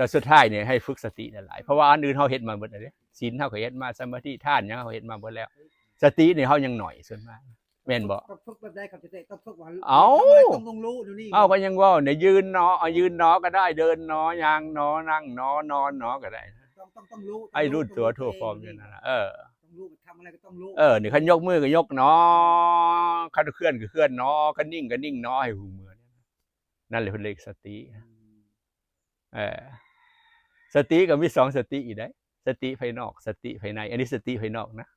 แต่สุดท้ายเนี่ยให้ฝึกสติหลายเพราะว่าอันอื่นเขาเห็นมาหมดเลยศีลเขาก็เห็นมาสมาธิท่านเนี่ยเขาเห็นมาหมดแล้วสติเนี่ยเขายังหน่อยส่วนมากแม่นบอกฝึกแบบใดครับจะต้องฝึกวัน เอาต้องรู้ดูนี่เอาก็ยังว่าเนี่ยยืนเนาะยืนเนาะก็ได้เดินเนาะยางเนาะนั่งเนาะนอนเนาะก็ได้ต้องรู้ไอ้รู้ตัวทั่วพร้อมอยู่นั่นนะต้องรู้ทำอะไรก็ต้องรู้นี่ขันยกมือก็ยกเนาะขันเคลื่อนก็เคลื่อนเนาะขันนิ่งก็นิ่งเนาะให้หูมือนั่นเลยเป็นเลขสติสติก็มี2สติอีกได้สติภายนอกสติภายในอันนี้สติภายนอกนะ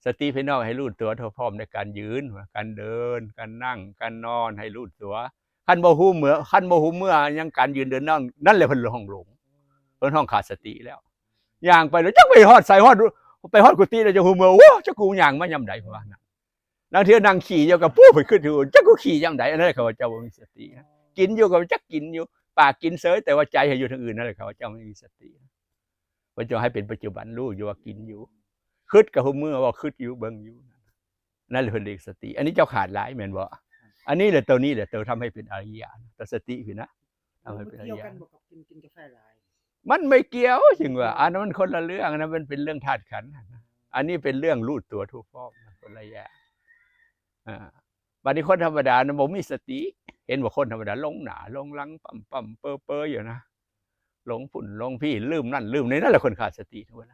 สติภายนอกให้รู้ตัวทั่วพร้อมในการยืนการเดินการนั่งการนอนให้รู้ตัวขันโมหูเมื่อยังการยืนเดินนั่นเลยเป็นห้องหลงเป็นห้องขาดสติแล้วย่างไปแล้วจักไปฮอดใส่ฮอดไปฮอดกุฏิแล้วจะหูเมื่อโอ้จักกูย่างมายำใดเพราะว่านะบางทีนั่งขี่อยู่กับผู้ไปขึ้นที่จักกูขี่ยำใดอันนั้นเขาว่าเจ้ามีสติกินอยู่กับจักกินอยู่ปากกินเสยแต่ว่าใจให้อยู่ทางอื่นนั่นแหละเขาว่าเจ้าไม่มีสติว่าเจ้าให้เป็นปัจจุบันรู้อยู่ว่ากินอยู่คิดกับหูเมื่อว่าคิดอยู่เบิ่งอยู่นั่นเลยเป็นเลขสติอันนี้เจ้าขาดหลายแม่นบ่อันนี้แหละตัวนี้แหละตัวทำให้เป็นอริยะแต่สติคือนะทำให้เป็นอริยะกินกาแฟหลายมันไม่เกี่ยวจริงว่าอันนั้นมันคนละเรื่องนะมันเป็นเรื่องธาตุขันธ์อันนี้เป็นเรื่องรู้ตัวทุกฟอกคนละอย่างบัดนี้คนธรรมดานะบ่มีสติเห็นว่าคนธรรมดาลงหนาลงหลังปั๊มเปออยู่นะหลงฝุ่นหลงพี่ลืมนั่นลืมนี่นั่นแหละคนขาดสติทุกวัน